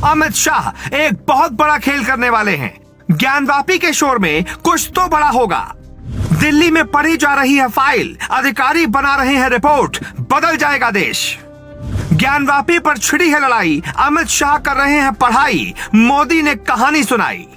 अमित शाह एक बहुत बड़ा खेल करने वाले हैं। ज्ञानवापी के शोर में कुछ तो बड़ा होगा। दिल्ली में पढ़ी जा रही है फाइल, अधिकारी बना रहे हैं रिपोर्ट, बदल जाएगा देश। ज्ञानवापी पर छिड़ी है लड़ाई, अमित शाह कर रहे हैं पढ़ाई, मोदी ने कहानी सुनाई।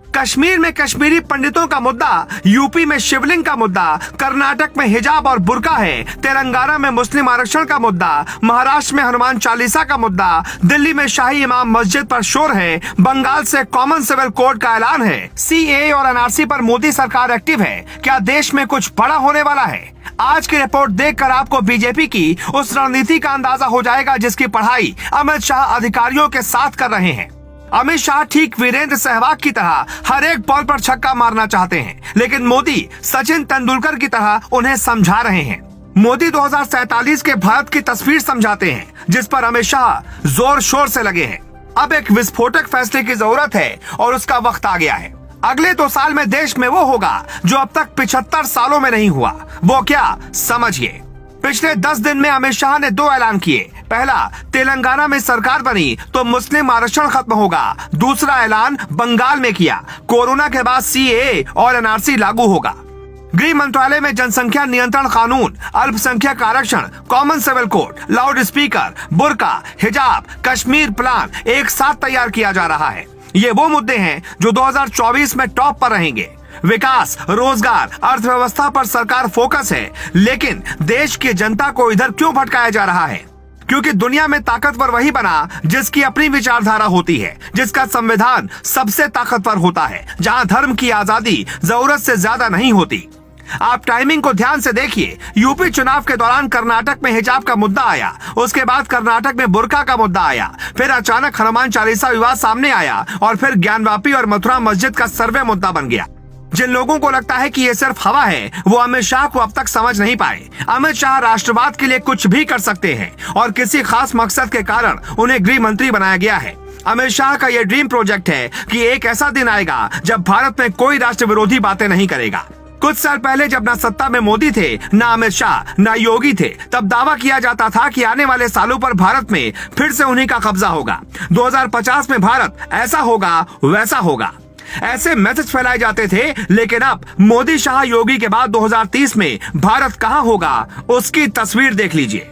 कश्मीर में कश्मीरी पंडितों का मुद्दा, यूपी में शिवलिंग का मुद्दा, कर्नाटक में हिजाब और बुर्का है, तेलंगाना में मुस्लिम आरक्षण का मुद्दा, महाराष्ट्र में हनुमान चालीसा का मुद्दा, दिल्ली में शाही इमाम मस्जिद पर शोर है, बंगाल से कॉमन सिविल कोड का ऐलान है, सीएए और एनआरसी पर मोदी सरकार एक्टिव है। क्या देश में कुछ बड़ा होने वाला है? आज की रिपोर्ट देखकर आपको बीजेपी की उस रणनीति का अंदाजा हो जाएगा जिसकी पढ़ाई अमित शाह अधिकारियों के साथ कर रहे हैं। अमित शाह ठीक वीरेंद्र सहवाग की तरह हर एक बॉल पर छक्का मारना चाहते हैं, लेकिन मोदी सचिन तेंदुलकर की तरह उन्हें समझा रहे हैं। मोदी 2047 के भारत की तस्वीर समझाते हैं, जिस पर अमित शाह जोर शोर से लगे हैं। अब एक विस्फोटक फैसले की जरूरत है और उसका वक्त आ गया है। अगले 2 साल में देश में वो होगा जो अब तक 75 सालों में नहीं हुआ। वो क्या, समझिए। पिछले 10 दिन में अमित शाह ने 2 ऐलान किए। पहला, तेलंगाना में सरकार बनी तो मुस्लिम आरक्षण खत्म होगा। दूसरा ऐलान बंगाल में किया, कोरोना के बाद सीएए और एनआरसी लागू होगा। गृह मंत्रालय में जनसंख्या नियंत्रण कानून, अल्पसंख्यक आरक्षण, common civil code, loud speaker, बुर्का, हिजाब, कश्मीर प्लान एक साथ तैयार किया जा रहा है। ये वो मुद्दे हैं जो 2024 में टॉप पर रहेंगे। विकास, रोजगार, अर्थव्यवस्था पर सरकार फोकस है, लेकिन देश की जनता को इधर क्यों भटकाया जा रहा है? क्योंकि दुनिया में ताकतवर वही बना जिसकी अपनी विचारधारा होती है, जिसका संविधान सबसे ताकतवर होता है, जहां धर्म की आजादी जरूरत से ज्यादा नहीं होती। आप टाइमिंग को ध्यान से देखिए। यूपी चुनाव के दौरान कर्नाटक में हिजाब का मुद्दा आया, उसके बाद कर्नाटक में बुर्का का मुद्दा आया, फिर अचानक हनुमान चालीसा विवाद सामने आया और फिर ज्ञानवापी और मथुरा मस्जिद का सर्वे मुद्दा बन गया। जिन लोगों को लगता है कि ये सिर्फ हवा है, वो अमित शाह को अब तक समझ नहीं पाए। अमित शाह राष्ट्रवाद के लिए कुछ भी कर सकते हैं और किसी खास मकसद के कारण उन्हें गृह मंत्री बनाया गया है। अमित शाह का ये ड्रीम प्रोजेक्ट है कि एक ऐसा दिन आएगा जब भारत में कोई राष्ट्र विरोधी बातें नहीं करेगा। कुछ साल पहले जब ना सत्ता में मोदी थे, ना अमित शाह, ना योगी थे, तब दावा किया जाता था कि आने वाले सालों पर भारत में फिर से उन्हीं का कब्जा होगा। 2050 में भारत ऐसा होगा, वैसा होगा, ऐसे मैसेज फैलाए जाते थे। लेकिन अब मोदी, शाह, योगी के बाद 2030 में भारत कहां होगा, उसकी तस्वीर देख लीजिए।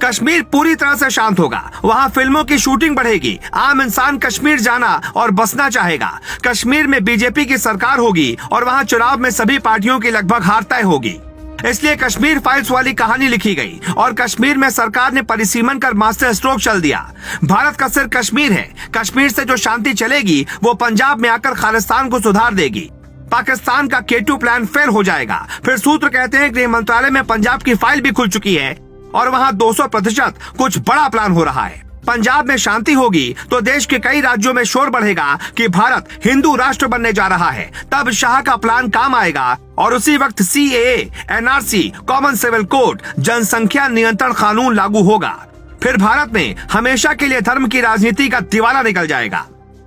कश्मीर पूरी तरह से शांत होगा, वहां फिल्मों की शूटिंग बढ़ेगी, आम इंसान कश्मीर जाना और बसना चाहेगा। कश्मीर में बीजेपी की सरकार होगी और वहां चुनाव में सभी पार्टियों की लगभग हार तय होगी। इसलिए कश्मीर फाइल्स वाली कहानी लिखी गई और कश्मीर में सरकार ने परिसीमन कर मास्टर स्ट्रोक चल दिया। भारत का सिर कश्मीर है। कश्मीर से जो शांति चलेगी वो पंजाब में आकर खालिस्तान को सुधार देगी। पाकिस्तान का K2 प्लान फेल हो जाएगा। फिर सूत्र कहते हैं गृह मंत्रालय में पंजाब की फाइल भी खुल चुकी है और वहां 200% कुछ बड़ा प्लान हो रहा है। पंजाब में शांति होगी तो देश के कई राज्यों में शोर बढ़ेगा कि भारत हिंदू राष्ट्र बनने जा रहा है। तब शाह का प्लान काम आएगा और उसी वक्त CAA, NRC, common civil code, जनसंख्या नियंत्रण कानून लागू होगा। फिर भारत में हमेशा के लिए धर्म की राजनीति का दिवाला निकल जाएगा।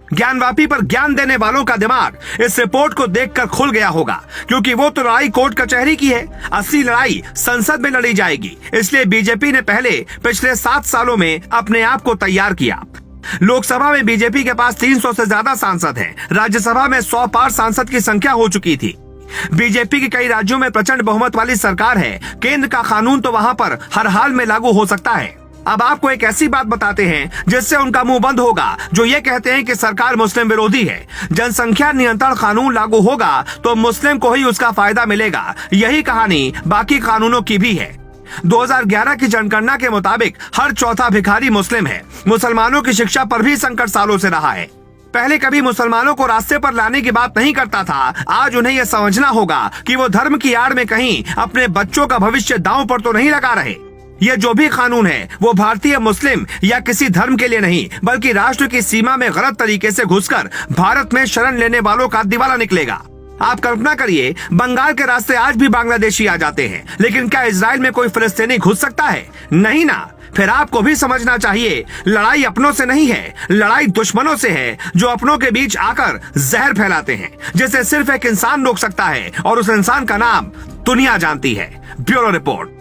ज्ञानवापी पर ज्ञान देने वालों का दिमाग इस रिपोर्ट को देखकर खुल गया होगा, क्योंकि वो तो लड़ाई कोर्ट कचहरी की है, असली लड़ाई संसद में लड़ी जाएगी। इसलिए बीजेपी ने पिछले 7 सालों में अपने आप को तैयार किया। लोकसभा में बीजेपी के पास 300 से ज्यादा सांसद हैं। राज्यसभा में 100 पार सांसद की संख्या हो चुकी थी। बीजेपी के कई राज्यों में प्रचंड बहुमत वाली सरकार है। केंद्र का कानून तो वहां पर हर हाल में लागू हो सकता है। अब आपको एक ऐसी बात बताते हैं जिससे उनका मुंह बंद होगा, जो ये कहते हैं कि सरकार मुस्लिम विरोधी है। जनसंख्या नियंत्रण कानून लागू होगा तो मुस्लिम को ही उसका फायदा मिलेगा। यही कहानी बाकी कानूनों की भी है। 2011 की जनगणना के मुताबिक हर चौथा भिखारी मुस्लिम है। मुसलमानों की शिक्षा पर भी संकट सालों से रहा है। पहले कभी मुसलमानों को रास्ते पर लाने की बात नहीं करता था। आज उन्हें यह समझना होगा कि वो धर्म की आड़ में कहीं अपने बच्चों का भविष्य दांव पर तो नहीं लगा रहे। ये जो भी कानून है वो भारतीय मुस्लिम या किसी धर्म के लिए नहीं, बल्कि राष्ट्र की सीमा में गलत तरीके से घुसकर भारत में शरण लेने वालों का दिवाला निकलेगा। आप कल्पना करिए, बंगाल के रास्ते आज भी बांग्लादेशी आ जाते हैं, लेकिन क्या इजराइल में कोई फिलिस्तीनी घुस सकता है? नहीं ना। फिर आपको भी समझना चाहिए, लड़ाई अपनों से नहीं है, लड़ाई दुश्मनों से है, जो अपनों के बीच आकर जहर फैलाते हैं, जिसे सिर्फ एक इंसान रोक सकता है और उस इंसान का नाम दुनिया जानती है। Bureau report.